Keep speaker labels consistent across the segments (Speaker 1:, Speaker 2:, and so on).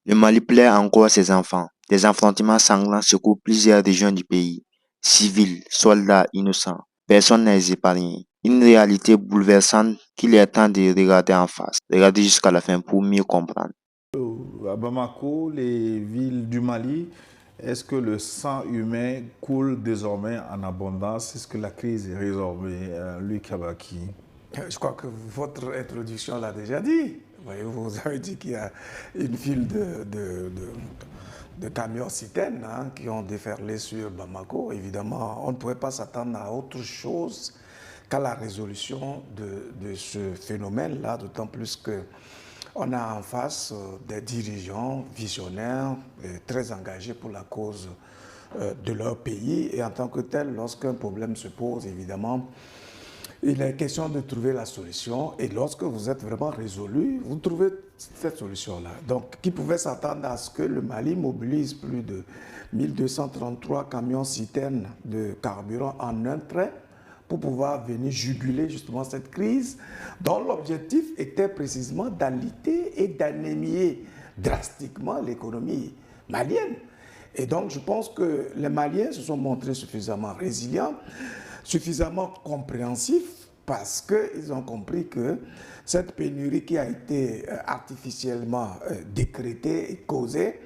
Speaker 1: Le Mali plaît encore à ses enfants. Des affrontements sanglants secouent plusieurs régions du pays. Civils, soldats, innocents, personne n'est épargné. Une réalité bouleversante qu'il est temps de regarder en face. Regarder jusqu'à la fin pour mieux comprendre.
Speaker 2: À Bamako, les villes du Mali, est-ce que le sang humain coule désormais en abondance? Est-ce que la crise est résorbée, Luc Kabaki?
Speaker 3: Je crois que votre introduction l'a déjà dit. Vous avez dit qu'il y a une file de camions citernes qui ont déferlé sur Bamako. Évidemment, on ne pouvait pas s'attendre à autre chose qu'à la résolution de ce phénomène-là, d'autant plus qu'on a en face des dirigeants visionnaires et très engagés pour la cause de leur pays. Et en tant que tel, lorsqu'un problème se pose, évidemment, il est question de trouver la solution. Et lorsque vous êtes vraiment résolu, vous trouvez cette solution-là. Donc, qui pouvait s'attendre à ce que le Mali mobilise plus de 1233 camions-citernes de carburant en un trait pour pouvoir venir juguler justement cette crise dont l'objectif était précisément d'aliter et d'anémier drastiquement l'économie malienne. Et donc, je pense que les Maliens se sont montrés suffisamment résilients, suffisamment compréhensifs, parce qu'ils ont compris que cette pénurie qui a été artificiellement décrétée et causée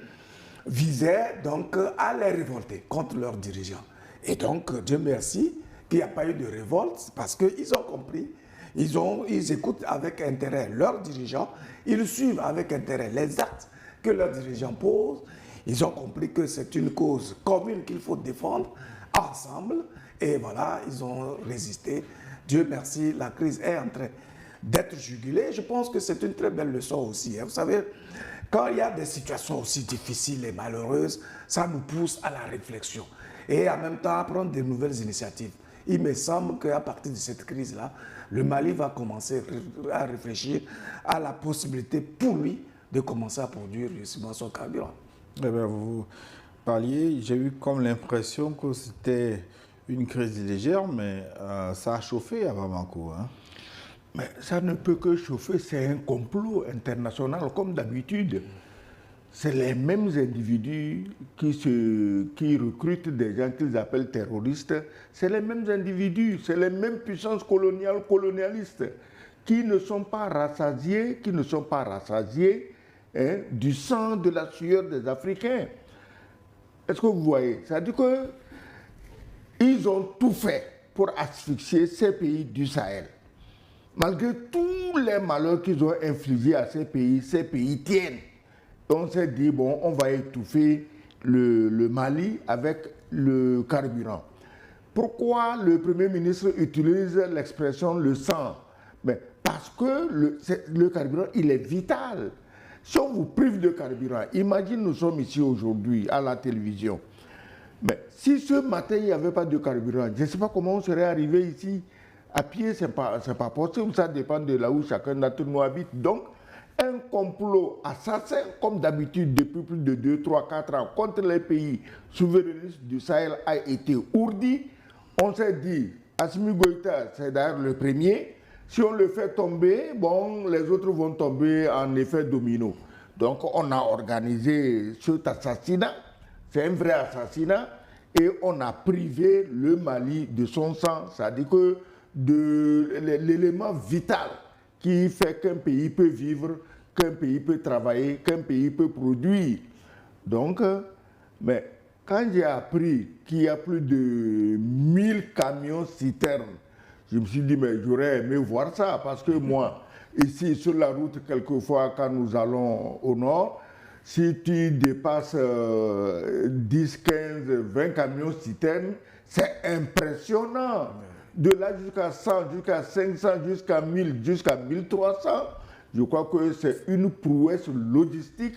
Speaker 3: visait donc à les révolter contre leurs dirigeants. Et donc, Dieu merci qu'il n'y a pas eu de révolte, parce qu'ils ont compris, ils écoutent avec intérêt leurs dirigeants, ils suivent avec intérêt les actes que leurs dirigeants posent. Ils ont compris que c'est une cause commune qu'il faut défendre ensemble. Et voilà, ils ont résisté. Dieu merci, la crise est en train d'être jugulée. Je pense que c'est une très belle leçon aussi. Vous savez, quand il y a des situations aussi difficiles et malheureuses, ça nous pousse à la réflexion. Et en même temps, à prendre de nouvelles initiatives. Il me semble qu'à partir de cette crise-là, le Mali va commencer à réfléchir à la possibilité pour lui de commencer à produire justement son carburant.
Speaker 2: Eh bien, vous parliez, j'ai eu comme l'impression que c'était une crise légère, mais ça a chauffé à Bamako. Hein?
Speaker 4: Mais ça ne peut que chauffer, c'est un complot international comme d'habitude. C'est les mêmes individus qui recrutent des gens qu'ils appellent terroristes. C'est les mêmes individus, c'est les mêmes puissances colonialistes qui ne sont pas rassasiés, du sang, de la sueur des Africains. Est-ce que vous voyez? C'est-à-dire qu'ils ont tout fait pour asphyxier ces pays du Sahel. Malgré tous les malheurs qu'ils ont infligés à ces pays tiennent. On s'est dit, bon, on va étouffer le Mali avec le carburant. Pourquoi le Premier ministre utilise l'expression le sang? Mais parce que le carburant, il est vital. Si on vous prive de carburant, imagine nous sommes ici aujourd'hui à la télévision. Mais si ce matin il n'y avait pas de carburant, je ne sais pas comment on serait arrivé ici. À pied, ce n'est pas possible, ça dépend de là où chacun d'entre nous habite. Donc, un complot assassin, comme d'habitude depuis plus de 2, 3, 4 ans, contre les pays souverainistes du Sahel a été ourdi. On s'est dit, Assimi Goïta, c'est d'ailleurs le premier. Si on le fait tomber, bon, les autres vont tomber en effet domino. Donc, on a organisé cet assassinat. C'est un vrai assassinat. Et on a privé le Mali de son sang. C'est-à-dire que de l'élément vital qui fait qu'un pays peut vivre, qu'un pays peut travailler, qu'un pays peut produire. Donc, mais quand j'ai appris qu'il y a plus de 1000 camions citernes, je me suis dit, mais j'aurais aimé voir ça, parce que moi, ici, sur la route, quelquefois, quand nous allons au nord, si tu dépasses 10, 15, 20 camions citernes, c'est impressionnant. De là jusqu'à 100, jusqu'à 500, jusqu'à 1000, jusqu'à 1300, je crois que c'est une prouesse logistique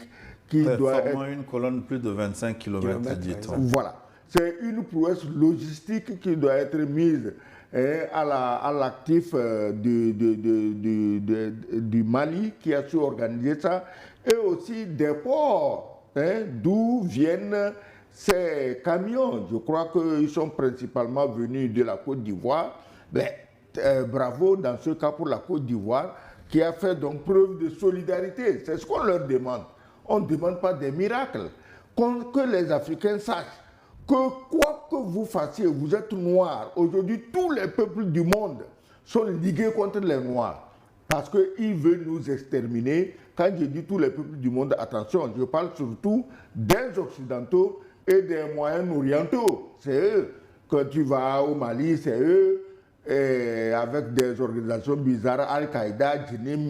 Speaker 4: qui doit être...
Speaker 2: une colonne de plus de 25 km, dit-on.
Speaker 4: Voilà. C'est une prouesse logistique qui doit être mise à l'actif du Mali qui a su organiser ça, et aussi des ports d'où viennent ces camions. Je crois qu'ils sont principalement venus de la Côte d'Ivoire. Bravo dans ce cas pour la Côte d'Ivoire qui a fait donc preuve de solidarité. C'est ce qu'on leur demande. on ne demande pas des miracles. Que les Africains sachent que quoi que vous fassiez, vous êtes noirs. Aujourd'hui, tous les peuples du monde sont ligués contre les Noirs parce qu'ils veulent nous exterminer. Quand je dis tous les peuples du monde, attention, je parle surtout des Occidentaux et des Moyen-Orientaux. C'est eux. Quand tu vas au Mali, c'est eux. Et avec des organisations bizarres, Al-Qaïda, Djinim,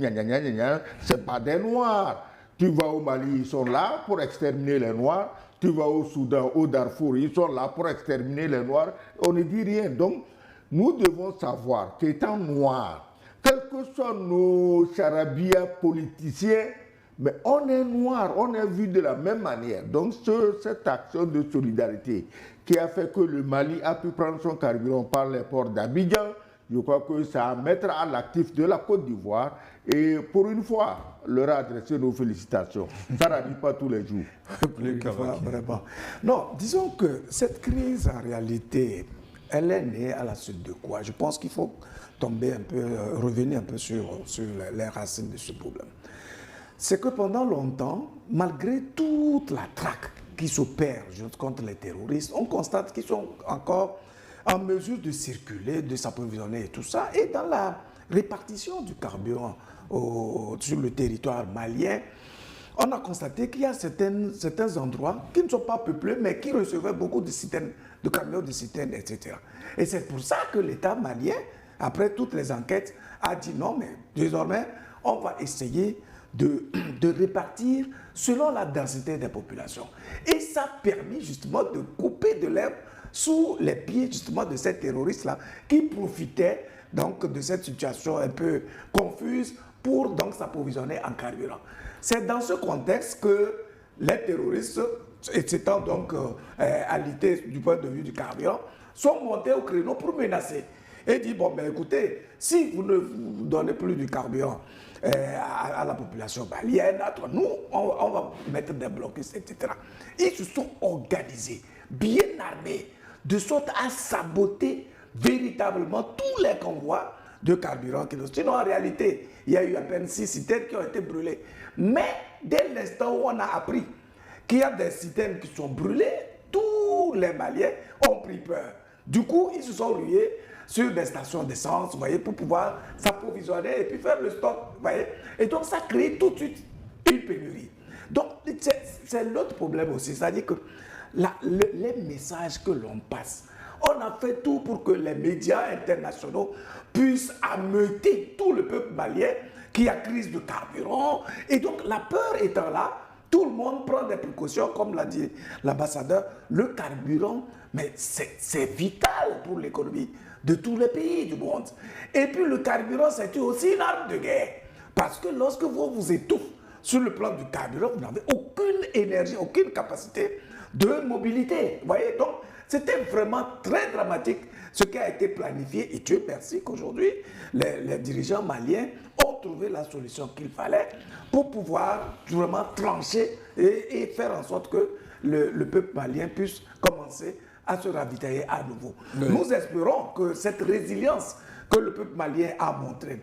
Speaker 4: c'est pas des Noirs. Tu vas au Mali, ils sont là pour exterminer les Noirs. Tu vas au Soudan, au Darfour, ils sont là pour exterminer les Noirs. On ne dit rien. Donc, nous devons savoir qu'étant noirs, quels que soient nos charabia politiciens, mais on est noirs, on est vu de la même manière. Donc, cette action de solidarité qui a fait que le Mali a pu prendre son carburant par les ports d'Abidjan, je crois que ça mettra à l'actif de la Côte d'Ivoire. Et pour une fois, leur adresser nos félicitations. Ça n'arrive pas tous les jours.
Speaker 3: Vraiment. Non, disons que cette crise, en réalité, elle est née à la suite de quoi? Je pense qu'il faut tomber un peu, revenir un peu sur les racines de ce problème. C'est que pendant longtemps, malgré toute la traque qui s'opère contre les terroristes, on constate qu'ils sont encore en mesure de circuler, de s'approvisionner et tout ça. Et dans la répartition du carburant sur le territoire malien, on a constaté qu'il y a certains endroits qui ne sont pas peuplés, mais qui recevaient beaucoup de citernes, de camions de citernes, etc. Et c'est pour ça que l'État malien, après toutes les enquêtes, a dit non, mais désormais, on va essayer de répartir selon la densité des populations. Et ça a permis justement de couper de l'herbe sous les pieds justement de ces terroristes-là qui profitaient donc de cette situation un peu confuse pour donc s'approvisionner en carburant. C'est dans ce contexte que les terroristes, étant donc alités du point de vue du carburant, sont montés au créneau pour menacer. Et dit, bon, ben écoutez, si vous ne donnez plus du carburant à la population malienne, nous, on va mettre des blocus, etc. Ils se sont organisés, bien armés, de sorte à saboter véritablement tous les convois de carburant. Sinon, en réalité, il y a eu à peine 6 citernes qui ont été brûlées. Mais dès l'instant où on a appris qu'il y a des citernes qui sont brûlées, tous les Maliens ont pris peur. Du coup, ils se sont rués sur des stations d'essence, vous voyez, pour pouvoir s'approvisionner et puis faire le stock, vous voyez. Et donc, ça crée tout de suite une pénurie. Donc, c'est l'autre problème aussi, c'est-à-dire que les messages que l'on passe, on a fait tout pour que les médias internationaux puissent ameuter tout le peuple malien qui a crise de carburant. Et donc, la peur étant là, tout le monde prend des précautions, comme l'a dit l'ambassadeur. Le carburant, mais c'est vital pour l'économie de tous les pays du monde. Et puis, le carburant, c'est aussi une arme de guerre. Parce que lorsque vous vous étouffez sur le plan du carburant, vous n'avez aucune énergie, aucune capacité de mobilité. Vous voyez, donc, c'était vraiment très dramatique ce qui a été planifié. Et Dieu merci qu'aujourd'hui, les dirigeants maliens ont trouvé la solution qu'il fallait pour pouvoir vraiment trancher et faire en sorte que le peuple malien puisse commencer à se ravitailler à nouveau. Oui. Nous espérons que cette résilience que le peuple malien a montrée